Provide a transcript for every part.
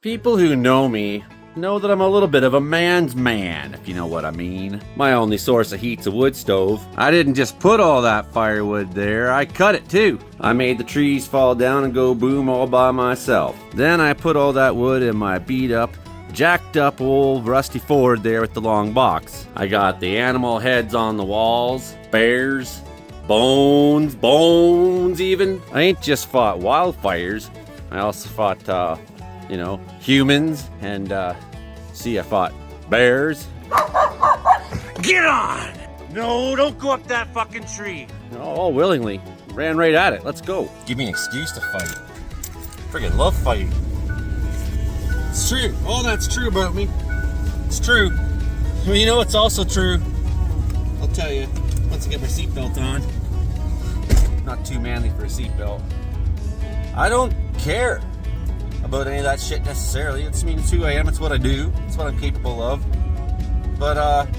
People who know me know that I'm a little bit of a man's man, if you know what I mean. My only source of heat's a wood stove. I didn't just put all that firewood there, I cut it too. I made the trees fall down and go boom all by myself. Then I put all that wood in my beat up, jacked up old rusty Ford there with the long box. I got the animal heads on the walls, bears, bones even. I ain't just fought wildfires, I also fought, humans, and, I fought bears. Get on! No, don't go up that fucking tree. No, all willingly. Ran right at it. Let's go. Give me an excuse to fight. Friggin' love fighting. It's true. All that's true about me. It's true. Well, you know what's also true? I'll tell you, once I get my seatbelt on. Not too manly for a seatbelt. I don't care about any of that shit necessarily. It's who I am, it's what I do, it's what I'm capable of. But I'm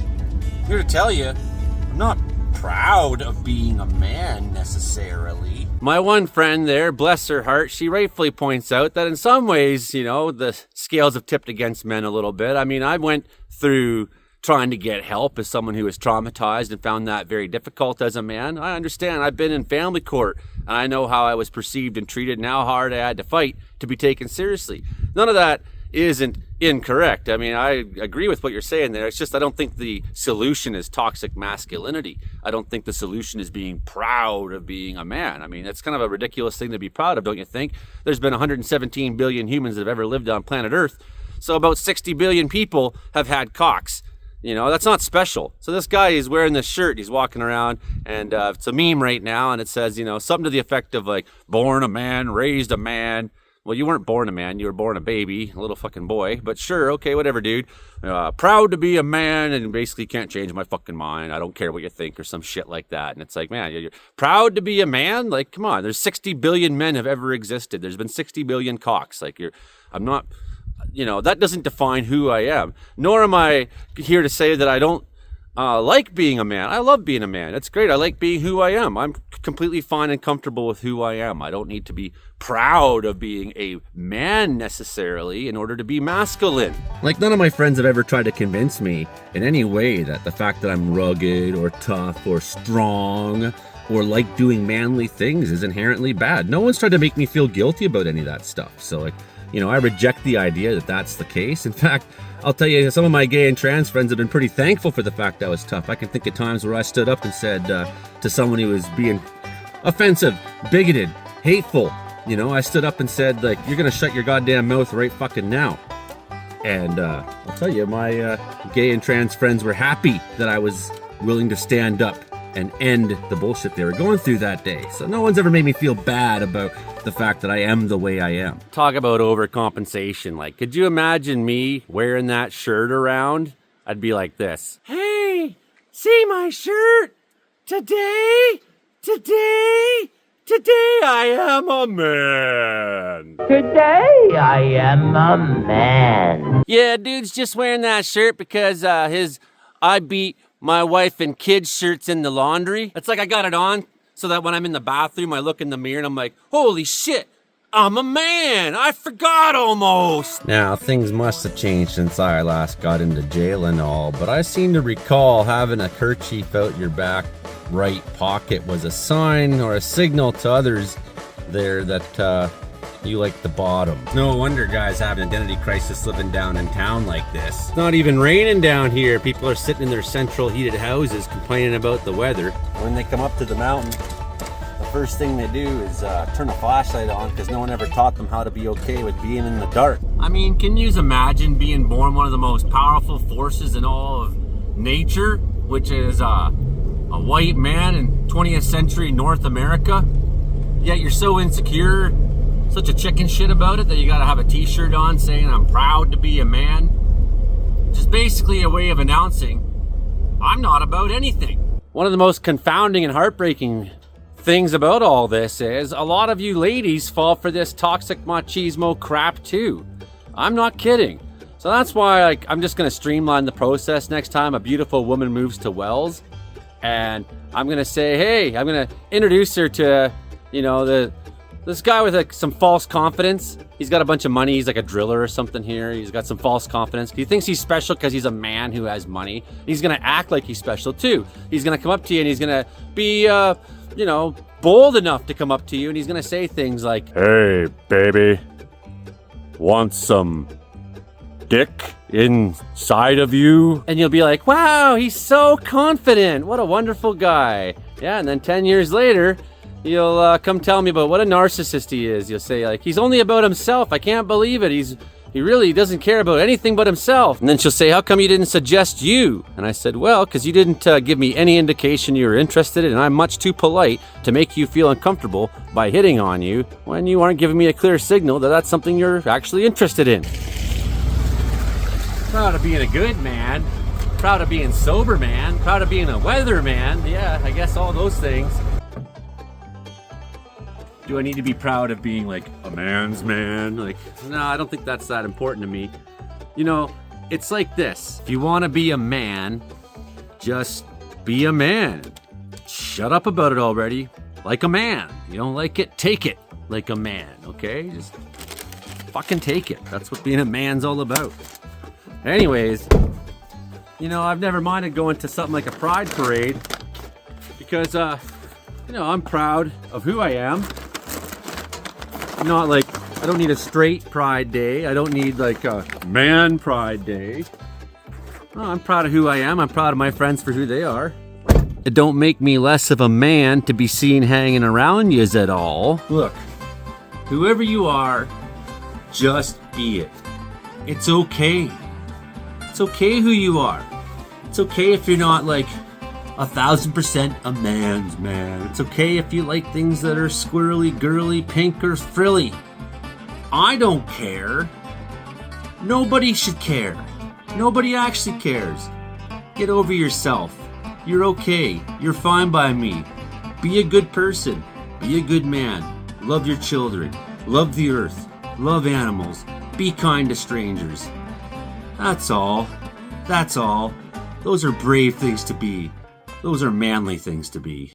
here to tell you, I'm not proud of being a man necessarily. My one friend there, bless her heart, she rightfully points out that in some ways, the scales have tipped against men a little bit. I mean, I went through trying to get help as someone who was traumatized and found that very difficult as a man. I understand. I've been in family court and I know how I was perceived and treated and how hard I had to fight to be taken seriously. None of that isn't incorrect. I mean, I agree with what you're saying there. It's just I don't think the solution is toxic masculinity. I don't think the solution is being proud of being a man. I mean, it's kind of a ridiculous thing to be proud of, don't you think? There's been 117 billion humans that have ever lived on planet Earth. So about 60 billion people have had cocks. That's not special. So this guy is wearing this shirt. He's walking around, and it's a meme right now, and it says, something to the effect of like, born a man, raised a man. Well, you weren't born a man. You were born a baby, a little fucking boy. But sure, okay, whatever, dude. Proud to be a man, and basically can't change my fucking mind. I don't care what you think, or some shit like that. And it's like, man, you're proud to be a man? Like, come on. There's 60 billion men have ever existed. There's been 60 billion cocks. Like, I'm not... that doesn't define who I am. Nor am I here to say that I don't like being a man. I love being a man. It's great. I like being who I am. I'm completely fine and comfortable with who I am. I don't need to be proud of being a man necessarily in order to be masculine. Like, none of my friends have ever tried to convince me in any way that the fact that I'm rugged or tough or strong or like doing manly things is inherently bad. No one's tried to make me feel guilty about any of that stuff. So, I reject the idea that that's the case. In fact, I'll tell you, some of my gay and trans friends have been pretty thankful for the fact I was tough. I can think of times where I stood up and said to someone who was being offensive, bigoted, hateful, I stood up and said, like, you're going to shut your goddamn mouth right fucking now. And I'll tell you, my gay and trans friends were happy that I was willing to stand up and end the bullshit they were going through that day. So no one's ever made me feel bad about the fact that I am the way I am. Talk about overcompensation. Like, could you imagine me wearing that shirt around? I'd be like this. Hey, see my shirt? Today I am a man. Today I am a man. Yeah, dude's just wearing that shirt because I beat my wife and kids shirts in the laundry. It's like I got it on so that when I'm in the bathroom, I look in the mirror and I'm like, holy shit, I'm a man. I forgot almost. Now, things must have changed since I last got into jail and all, but I seem to recall having a kerchief out your back right pocket was a sign or a signal to others there that you like the bottom. No wonder guys have an identity crisis living down in town like this. It's not even raining down here. People are sitting in their central heated houses complaining about the weather. When they come up to the mountain, the first thing they do is turn a flashlight on because no one ever taught them how to be okay with being in the dark. I mean, can you imagine being born one of the most powerful forces in all of nature, which is a white man in 20th century North America? Yet you're so insecure, such a chicken shit about it that you gotta have a t-shirt on saying I'm proud to be a man. Just basically a way of announcing I'm not about anything. One of the most confounding and heartbreaking things about all this is a lot of you ladies fall for this toxic machismo crap too. I'm not kidding. So that's why I'm just gonna streamline the process next time a beautiful woman moves to Wells. And I'm gonna say, hey, I'm gonna introduce her to, the This guy with like some false confidence. He's got a bunch of money. He's like a driller or something here. He's got some false confidence. He thinks he's special because he's a man who has money. He's gonna act like he's special too. He's gonna come up to you and he's gonna be, bold enough to come up to you, and he's gonna say things like, "Hey, baby, want some dick inside of you?" And you'll be like, "Wow, he's so confident. What a wonderful guy." Yeah, and then 10 years later, you'll come tell me about what a narcissist he is. You'll say, like, "He's only about himself. I can't believe it. He really doesn't care about anything but himself." And then she'll say, "How come you didn't suggest you?" And I said, "Well, because you didn't give me any indication you were interested, and I'm much too polite to make you feel uncomfortable by hitting on you when you aren't giving me a clear signal that that's something you're actually interested in." Proud of being a good man. Proud of being sober man. Proud of being a weather man. Yeah, I guess all those things. Do I need to be proud of being like a man's man? Like, no, I don't think that's that important to me. You know, it's like this. If you want to be a man, just be a man. Shut up about it already. Like a man. You don't like it, take it like a man, okay? Just fucking take it. That's what being a man's all about. Anyways, I've never minded going to something like a pride parade because, I'm proud of who I am. Not like, I don't need a straight pride day. I don't need like a man pride day. Oh, I'm proud of who I am. I'm proud of my friends for who they are. It don't make me less of a man to be seen hanging around yous at all. Look, whoever you are, just be it. It's okay. It's okay who you are. It's okay if you're not like 1,000% a man's man. It's okay if you like things that are squirrely, girly, pink, or frilly. I don't care. Nobody should care. Nobody actually cares. Get over yourself. You're okay. You're fine by me. Be a good person. Be a good man. Love your children. Love the earth. Love animals. Be kind to strangers. That's all. That's all. Those are brave things to be. Those are manly things to be.